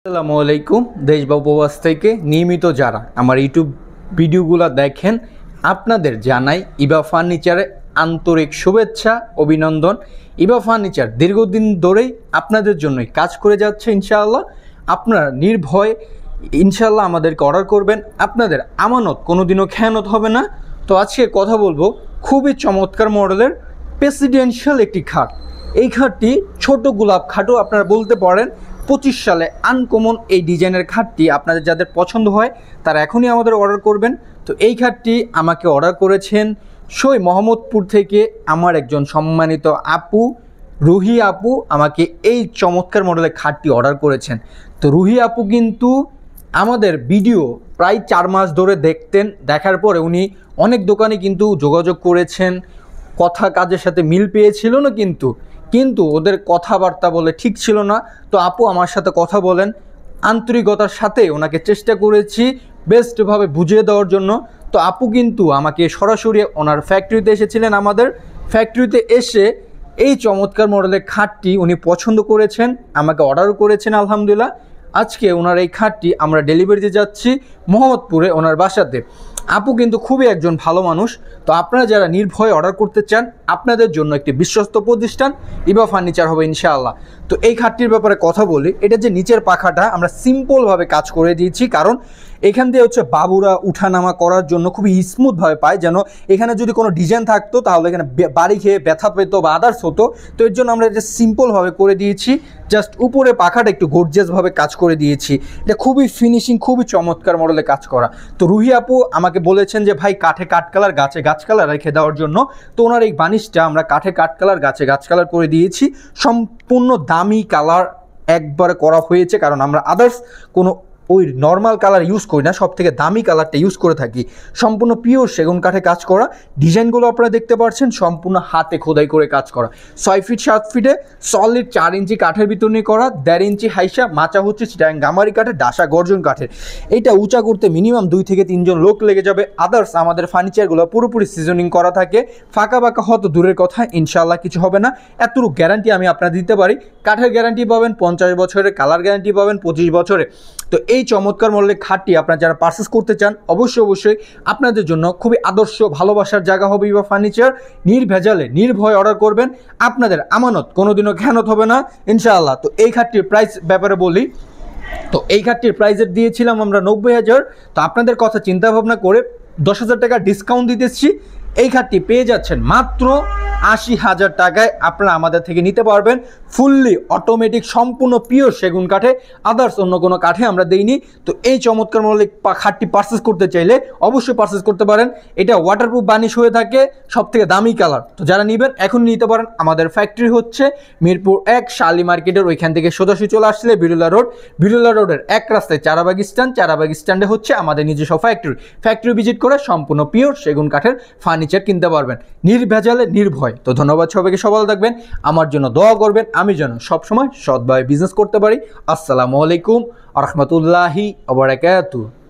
আসসালামু আলাইকুম। দেশ বা উপবাস থেকে নিয়মিত যারা আমার ইউটিউব ভিডিওগুলো দেখেন আপনাদের জানাই ইবা ফার্নিচারে আন্তরিক শুভেচ্ছা অভিনন্দন। ইবা ফার্নিচার দীর্ঘদিন ধরেই আপনাদের জন্যই কাজ করে যাচ্ছে। ইনশাআল্লাহ আপনারা নির্ভয় ইনশাআল্লাহ আমাদেরকে অর্ডার করবেন, আপনাদের আমানত কোনোদিনও খেয়ানত হবে না। তো আজকে কথা বলবো খুবই চমৎকার মডেলের প্রেসিডেন্সিয়াল একটি খাট। এই খাটটি ছোট গোলাপ খাটও আপনারা বলতে পারেন। 25 সালে আনকমন এই ডিজাইনের খাটটি আপনাদের যাদের পছন্দ হয় তারা এখনই আমাদের অর্ডার করবেন। তো এই খাটটি আমাকে অর্ডার করেছেন সই মোহাম্মদপুর থেকে আমার একজন সম্মানিত আপু রুহি আপু আমাকে এই চমৎকার মডেলের খাটটি অর্ডার করেছেন। তো রুহি আপু কিন্তু আমাদের ভিডিও প্রায় 4 মাস ধরে দেখতেন, দেখার পরে উনি অনেক দোকানে কিন্তু যোগাযোগ করেছেন, কথা কাজের সাথে মিল পেয়েছিল না, কিন্তু ওদের কথাবার্তা বলে ঠিক ছিল না। তো আপু আমার সাথে কথা বলেন, আন্তরিকতার সাথে ওনাকে চেষ্টা করেছি বেস্টভাবে বুঝিয়ে দেওয়ার জন্য। তো আপু কিন্তু আমাকে সরাসরি ওনার ফ্যাক্টরিতে এসেছিলেন, আমাদের ফ্যাক্টরিতে এসে এই চমৎকার মডেলের খাটটি উনি পছন্দ করেছেন, আমাকে অর্ডার করেছেন। আলহামদুলিল্লাহ আজকে ওনার এই খাটটি আমরা ডেলিভারিতে যাচ্ছি মোহাম্মদপুরে ওনার বাসাতে। আপু কিন্তু খুবই একজন ভালো মানুষ। তো আপনারা যারা নির্ভয়ে অর্ডার করতে চান আপনাদের জন্য একটি বিশ্বস্ত প্রতিষ্ঠান ইবা ফার্নিচার হবে ইনশাআল্লাহ। তো এই খাটটির ব্যাপারে কথা বলি, এটা যে নিচের পাখাটা আমরা সিম্পলভাবে কাজ করে দিয়েছি, কারণ এখান দিয়ে হচ্ছে বাবুরা উঠানামা করার জন্য খুবই স্মুথভাবে পায়। যেন এখানে যদি কোনো ডিজাইন থাকতো তাহলে এখানে বাড়ি খেয়ে ব্যথা পেতো বা আদার্স হতো। তো এর জন্য আমরা এটা সিম্পলভাবে করে দিয়েছি, জাস্ট উপরে পাখাটা একটু গর্জিয়াসভাবে কাজ করে দিয়েছি। এটা খুবই ফিনিশিং, খুবই চমৎকার মডেলে কাজ করা। তো রুহি আপু আমাকে বলেছেন যে ভাই কাঠে কাঠ কালার, গাছে গাছ কালার রেখে দেওয়ার জন্য। তো ওনার এই বানিশটা আমরা কাঠে কাঠ কালার, গাছে গাছ কালার করে দিয়েছি। সম্পূর্ণ দামি কালার একবারে করা হয়েছে, কারণ আমরা আদার্স কোনো ওই নর্মাল কালার ইউজ করি না, সব থেকে দামি কালারটা ইউজ করে থাকি। সম্পূর্ণ পিওর সেগুন কাঠে কাজ করা, ডিজাইনগুলো আপনারা দেখতে পাচ্ছেন সম্পূর্ণ হাতে খোদাই করে কাজ করা। 6 ফিট 7 ফিটে সলিড 4 ইঞ্চি কাঠের ভিতরে করা, 1.5 ইঞ্চি হাইসা, মাচা হচ্ছে চিটাগাং গামারি কাঠের, ডাসা গর্জন কাঠের। এটা উঁচা করতে মিনিমাম 2 থেকে 3 জন লোক লেগে যাবে। আদার্স আমাদের ফার্নিচারগুলো পুরোপুরি সিজনিং করা থাকে, ফাঁকা বাঁকা হয়তো দূরের কথা, ইনশাআল্লাহ কিছু হবে না, এতটুকু গ্যারান্টি আমি আপনারা দিতে পারি। কাঠের গ্যারান্টি পাবেন 50 বছরের, কালার গ্যারান্টি পাবেন 25 বছরে। তো এই চমৎকার মডেলের খাটটি আপনারা যারা পারচেস করতে চান অবশ্যই আপনাদের জন্য খুবই আদর্শ ভালোবাসার জায়গা হবে ইবা ফার্নিচার। নির্ভেজালে নির্ভয় অর্ডার করবেন, আপনাদের আমানত কোনোদিনও খেয়ানত হবে না ইনশাআল্লাহ। তো এই খাটটির প্রাইস ব্যাপারে বলি, তো এই খাটটির প্রাইসের দিয়েছিলাম আমরা 90,000। তো আপনাদের কথা চিন্তা ভাবনা করে 10,000 টাকা ডিসকাউন্ট দিতেছি। এই খাটটি পেয়ে যাচ্ছেন মাত্র 80,000 টাকায়। আপনারা আমাদের থেকে নিতে পারবেন ফুললি অটোমেটিক, সম্পূর্ণ পিওর সেগুন কাঠে, আদার্স অন্য কোনো কাঠে আমরা দেইনি। তো এই চমৎকার মডেলের খাটটি পারচেস করতে চাইলে অবশ্যই পারচেস করতে পারেন। এটা ওয়াটারপ্রুফ বানিশ হয়ে থাকে, সব থেকে দামি কালার। তো যারা নেবেন এখন নিতে পারেন। আমাদের ফ্যাক্টরি হচ্ছে মিরপুর 1 শালি মার্কেটের ওইখান থেকে সোজাসুজি চলে আসলে বিরুলা রোডের এক রাস্তায় চারাবাগ স্ট্যান্ডে হচ্ছে আমাদের নিজস্ব ফ্যাক্টরি ভিজিট করে সম্পূর্ণ পিওর সেগুন কাঠের ফার্নিচার কিনতে পারবেন নির্ভেজালে নির্ভয়। তো ধন্যবাদ সবাইকে, সবাই থাকবেন, আমার জন্য দোয়া করবেন আমি যেন সবসময় সৎভাবে বিজনেস করতে পারি। আসসালামু আলাইকুম ওয়া রাহমাতুল্লাহি ওয়া বারাকাতুহু।